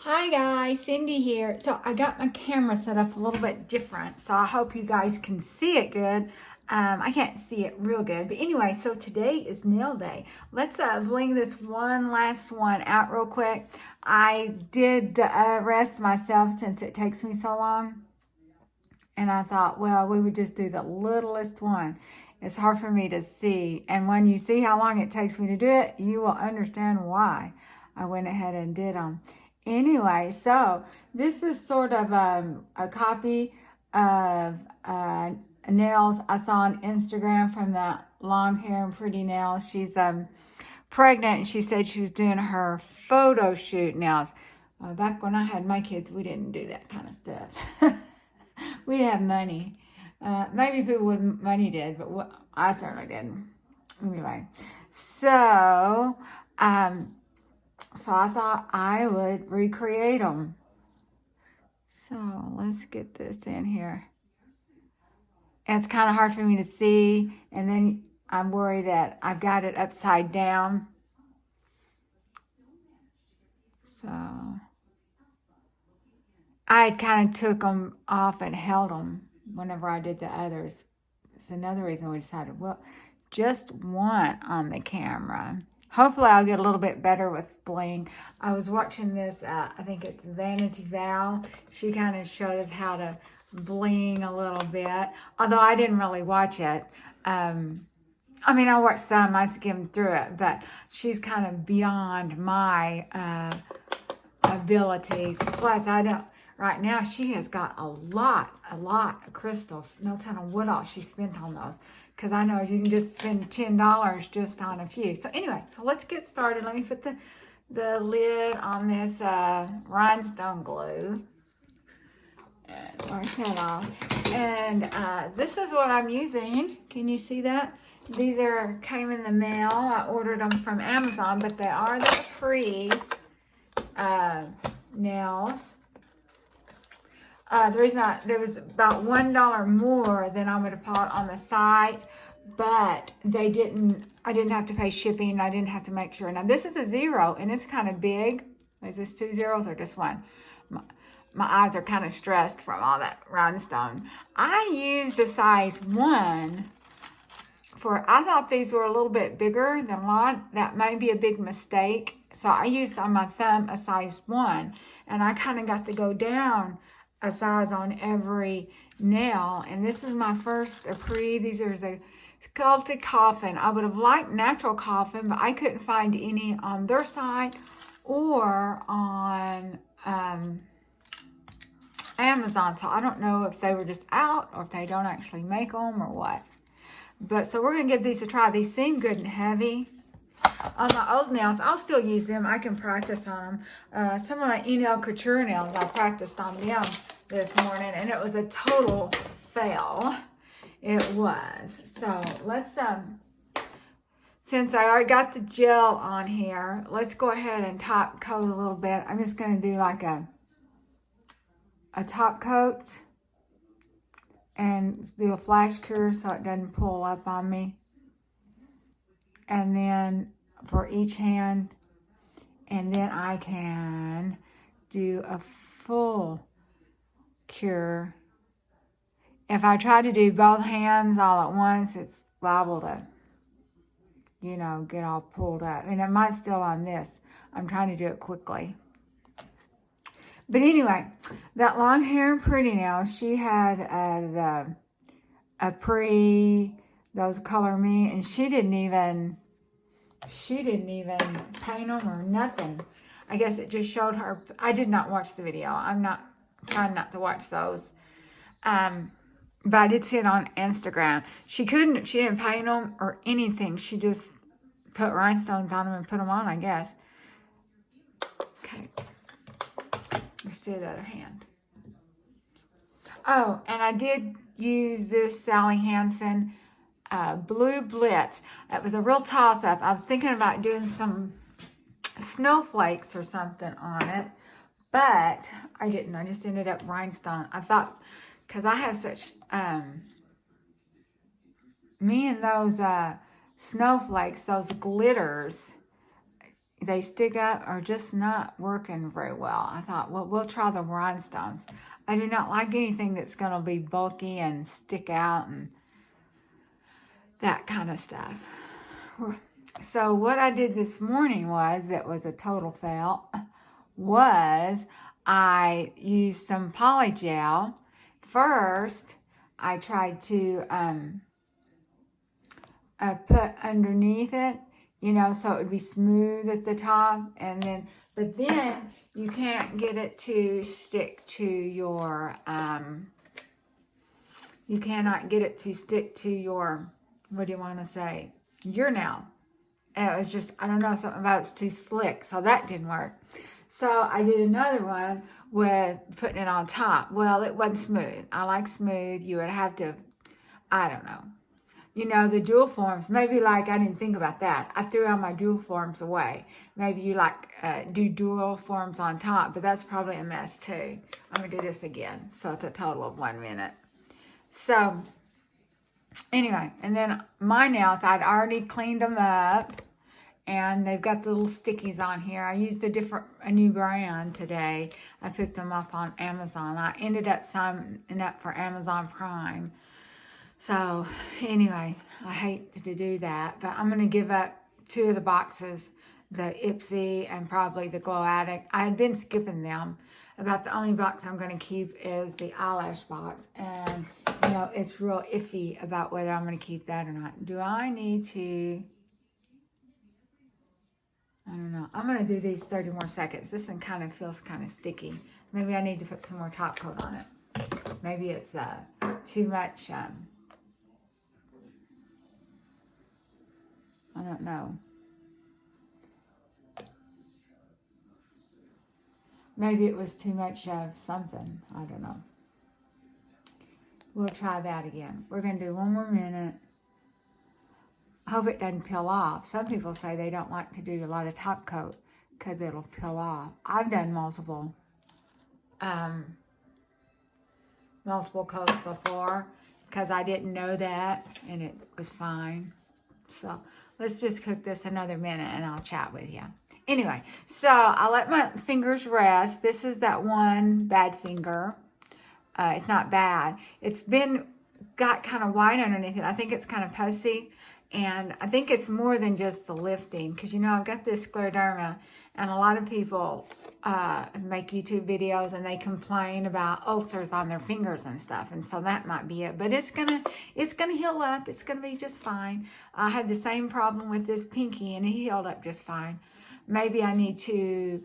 Hi guys, Cindy here. So I got my camera set up a little bit different, so I hope you guys can see it good. I can't see it real good, but anyway, so today is nail day. Let's bling this one last one out real quick. I did the rest myself since it takes me so long, and I thought, well, we would just do the littlest one. It's hard for me to see, and when you see how long it takes me to do it, you will understand why I went ahead and did them. Anyway, so this is sort of a copy of nails I saw on Instagram from that long hair and pretty nails. She's pregnant, and she said she was doing her photo shoot nails. Back when I had my kids, we didn't do that kind of stuff. We didn't have money. Maybe people with money did, but I certainly didn't. Anyway, so I thought I would recreate them. So let's get this in here. And it's kind of hard for me to see, and then I'm worried that I've got it upside down. So I kind of took them off and held them whenever I did the others. It's another reason we decided, well, just one on the camera. Hopefully I'll get a little bit better with bling. I was watching this, I think it's Vanity Val. She kind of showed us how to bling a little bit, although I didn't really watch it. I mean, I watched some, I skimmed through it, but she's kind of beyond my abilities. Plus, I don't, right now she has got a lot of crystals. No telling what all she spent on those. Because I know you can just spend $10 just on a few. So anyway, so let's get started. Let me put the lid on this rhinestone glue. And wash that off. And this is what I'm using. Can you see that? These came in the mail. I ordered them from Amazon, but they are the free nails. The reason there was about $1 more than I would have bought on the site, but I didn't have to pay shipping. I didn't have to make sure. Now this is a 0 and it's kind of big. Is this 2 zeros or just one? My eyes are kind of stressed from all that rhinestone. I used a size 1 I thought these were a little bit bigger than a lot. That may be a big mistake. So I used on my thumb a size 1, and I kind of got to go down a size on every nail. And this is my first Apres. These are the sculpted Coffin. I would have liked natural Coffin, but I couldn't find any on their site or on Amazon. So I don't know if they were just out or if they don't actually make them or what. But so we're going to give these a try. These seem good and heavy. On my old nails, I'll still use them. I can practice on them. Some of my Enel Couture nails, I practiced on them this morning, and it was a total fail. It was. So let's, since I already got the gel on here, let's go ahead and top coat a little bit. I'm just going to do like a top coat and do a flash cure so it doesn't pull up on me. And then for each hand, and then I can do a full cure. If I try to do both hands all at once, it's liable to, you know, get all pulled up. And it might still on this. I'm trying to do it quickly. But anyway, that long hair and pretty nail, she had the Apres, those Color Me, and she didn't even paint them or nothing. I guess it just showed her. I did not watch the video. I'm not trying not to watch those. But I did see it on Instagram. She didn't paint them or anything. She just put rhinestones on them and put them on, I guess. Okay. Let's do the other hand. Oh, and I did use this Sally Hansen blue Blitz. It was a real toss-up. I was thinking about doing some snowflakes or something on it, but I didn't. I just ended up rhinestone. I thought, because I have such, me and those snowflakes, those glitters, they stick up are just not working very well. I thought, well, we'll try the rhinestones. I do not like anything that's going to be bulky and stick out and that kind of stuff. So what I did this morning was, it was a total fail, was I used some poly gel. First, I tried to put underneath it, you know, so it would be smooth at the top, and then, but then you can't get it to stick to your, you cannot get it to stick to your, what do you want to say, your nail. And it was just, I don't know, something about it's too slick, so that didn't work. So I did another one with putting it on top. Well, it wasn't smooth. I like smooth. You would have to, I don't know. You know, the dual forms, maybe like, I didn't think about that. I threw all my dual forms away. Maybe you like do dual forms on top, but that's probably a mess too. I'm going to do this again. So it's a total of 1 minute. So anyway, and then my nails, I'd already cleaned them up. And they've got the little stickies on here. I used a new brand today. I picked them up on Amazon. I ended up signing up for Amazon Prime. So anyway, I hate to do that, but I'm going to give up 2 of the boxes, the Ipsy and probably the Glow Addict. I had been skipping them. About the only box I'm going to keep is the eyelash box. And, you know, it's real iffy about whether I'm going to keep that or not. Do I need to... I don't know. I'm going to do these 30 more seconds. This one kind of feels kind of sticky. Maybe I need to put some more top coat on it. Maybe it's too much. I don't know. Maybe it was too much of something. I don't know. We'll try that again. We're going to do 1 more minute. I hope it doesn't peel off. Some people say they don't like to do a lot of top coat because it'll peel off. I've done multiple coats before because I didn't know that, and it was fine. So let's just cook this another minute and I'll chat with you. Anyway, so I let my fingers rest. This is that one bad finger. It's not bad. It's got kind of white underneath it. I think it's kind of pussy. And I think it's more than just the lifting, because, you know, I've got this scleroderma, and a lot of people make YouTube videos and they complain about ulcers on their fingers and stuff, and so that might be it. But it's gonna heal up. It's gonna be just fine. I had the same problem with this pinky, and it healed up just fine. Maybe I need to,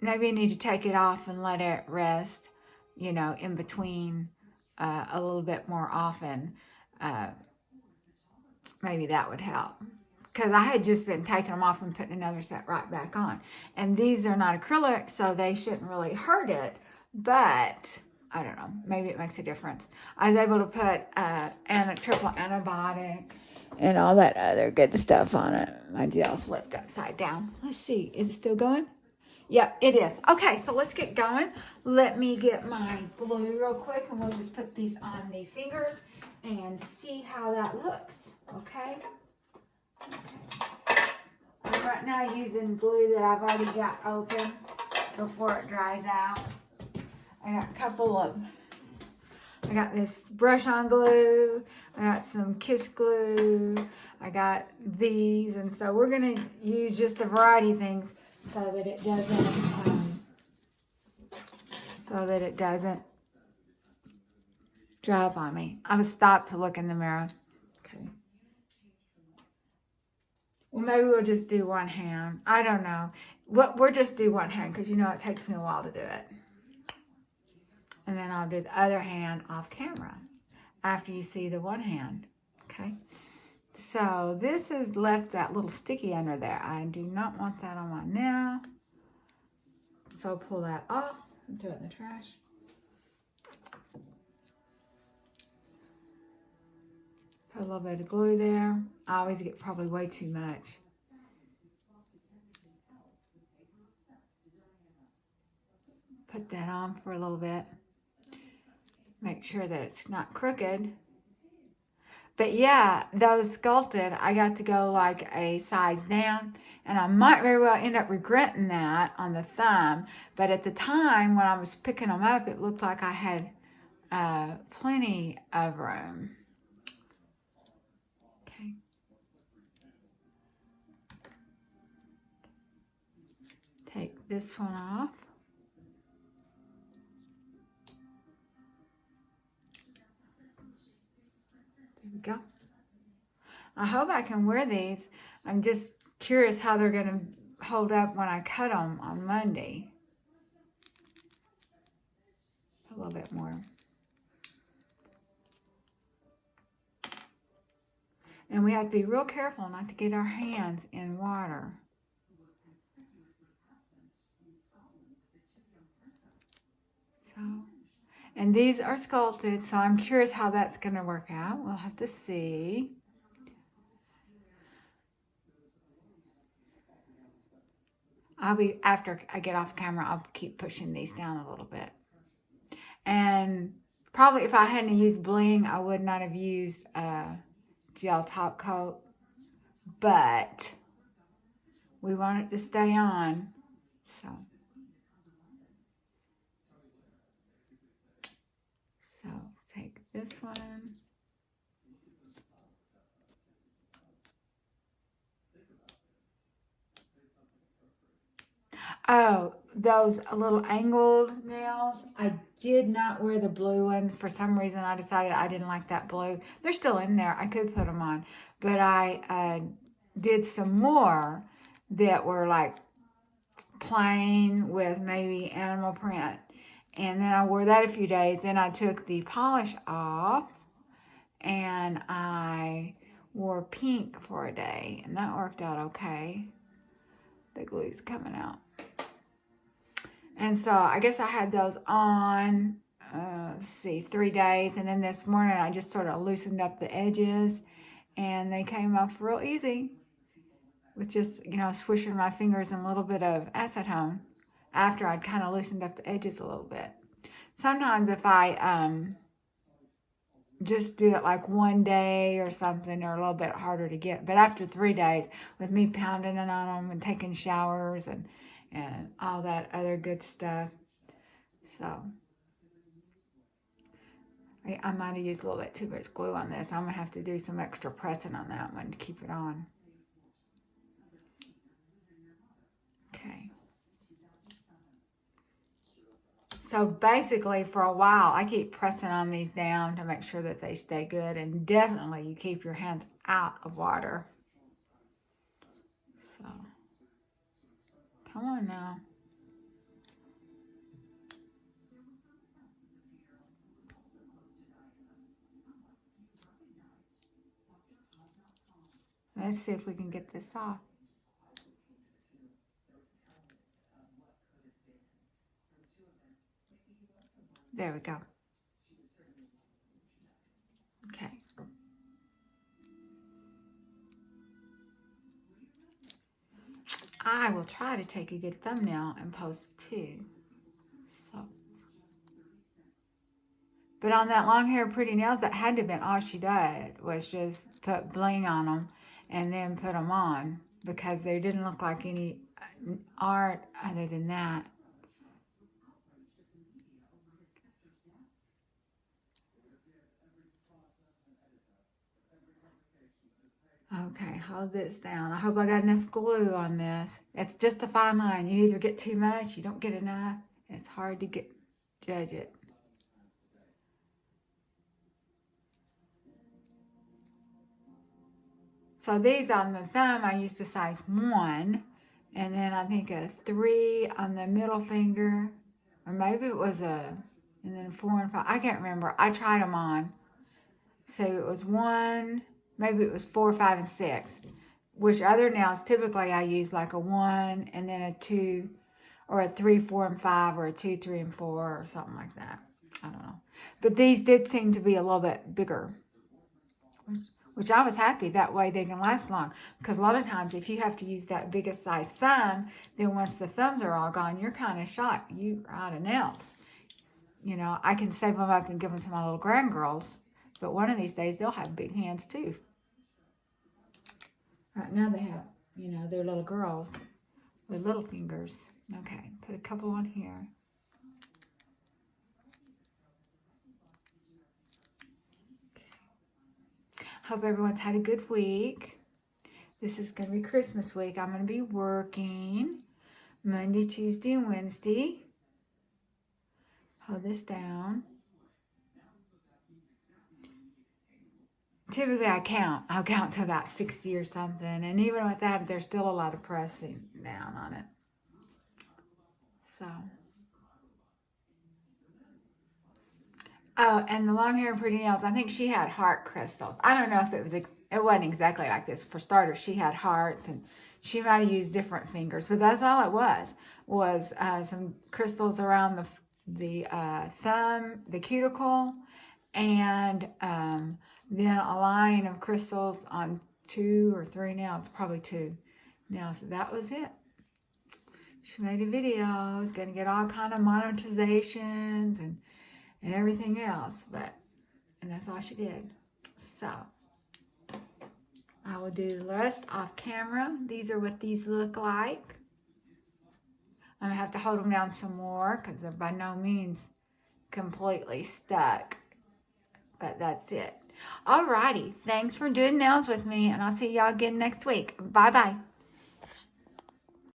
maybe I need to take it off and let it rest, you know, in between a little bit more often. Maybe that would help, because I had just been taking them off and putting another set right back on. And these are not acrylic, so they shouldn't really hurt it, but I don't know, maybe it makes a difference. I was able to put a triple antibiotic and all that other good stuff on it. My gel flipped upside down. Let's see, is it still going? Yep, it is. Okay, so let's get going. Let me get my glue real quick, and we'll just put these on the fingers and see how that looks. Okay. I'm right now using glue that I've already got open before it dries out. I got a couple of, I got this brush on glue, I got some kiss glue, I got these, and so we're going to use just a variety of things so that it doesn't dry up on me. I was stopped to look in the mirror. Okay. Well, maybe we'll just do one hand. I don't know. We'll just do one hand, because, you know, it takes me a while to do it. And then I'll do the other hand off camera after you see the one hand. Okay. So this has left that little sticky under there. I do not want that on my nail. So I'll pull that off and throw it in the trash. Put a little bit of glue there. I always get probably way too much. Put that on for a little bit. Make sure that it's not crooked. But yeah, those sculpted, I got to go like a size down, and I might very well end up regretting that on the thumb. But at the time when I was picking them up, it looked like I had plenty of room. Okay. Take this one off. There we go. I hope I can wear these. I'm just curious how they're going to hold up when I cut them on Monday. A little bit more. And we have to be real careful not to get our hands in water. So, and these are sculpted, so I'm curious how that's going to work out. We'll have to see. After I get off camera, I'll keep pushing these down a little bit. And probably if I hadn't used bling, I would not have used gel top coat. But we want it to stay on. So take this one. Oh, those little angled nails. I did not wear the blue ones. For some reason, I decided I didn't like that blue. They're still in there. I could put them on. But I did some more that were like plain with maybe animal print. And then I wore that a few days. Then I took the polish off. And I wore pink for a day. And that worked out okay. The glue's coming out. And so I guess I had those on, let's see, 3 days. And then this morning I just sort of loosened up the edges. And they came off real easy. With just, swishing my fingers and a little bit of acetone. After I'd kind of loosened up the edges a little bit. Sometimes if I just do it like 1 day or something, they're a little bit harder to get. But after 3 days, with me pounding it on them and taking showers and all that other good stuff. So, I might have used a little bit too much glue on this. I'm going to have to do some extra pressing on that one to keep it on. Okay. So basically, for a while, I keep pressing on these down to make sure that they stay good. And definitely, you keep your hands out of water. So, come on now. Let's see if we can get this off. There we go. Okay. I will try to take a good thumbnail and post too. So. But on that long hair pretty nails, that had to have been all she did was just put bling on them and then put them on, because they didn't look like any art other than that. Okay, hold this down. I hope I got enough glue on this. It's just a fine line. You either get too much, you don't get enough. It's hard to judge it. So these on the thumb, I used a size 1. And then I think a 3 on the middle finger. Or maybe it was and then 4 and 5. I can't remember. I tried them on. So it was 1, maybe it was 4, 5, and 6. Which other nails, typically I use like a 1 and then a 2. Or a 3, 4, and 5. Or a 2, 3, and 4. Or something like that. I don't know. But these did seem to be a little bit bigger. Which I was happy. That way they can last long. Because a lot of times if you have to use that biggest size thumb, then once the thumbs are all gone, you're kind of shot. You're out of nails. I can save them up and give them to my little grandgirls. But one of these days, they'll have big hands too. Right now they have, you know, they're little girls with little fingers. Okay, put a couple on here. Hope everyone's had a good week. This is going to be Christmas week. I'm going to be working Monday, Tuesday, and Wednesday. Hold this down. Typically I'll count to about 60 or something. And even with that, there's still a lot of pressing down on it. So. Oh, and the long hair and pretty nails, I think she had heart crystals. I don't know if it was, it wasn't exactly like this. For starters, she had hearts, and she might have used different fingers, but that's all it was some crystals around the thumb, the cuticle, and then a line of crystals on 2 or 3 nails, probably 2 nails. So that was it. She made a video. I was going to get all kind of monetizations and everything else, and that's all she did. So I will do the rest off camera. These are what these look like. I'm gonna have to hold them down some more because they're by no means completely stuck, but that's it. Alrighty, thanks for doing nails with me, and I'll see y'all again next week. Bye bye.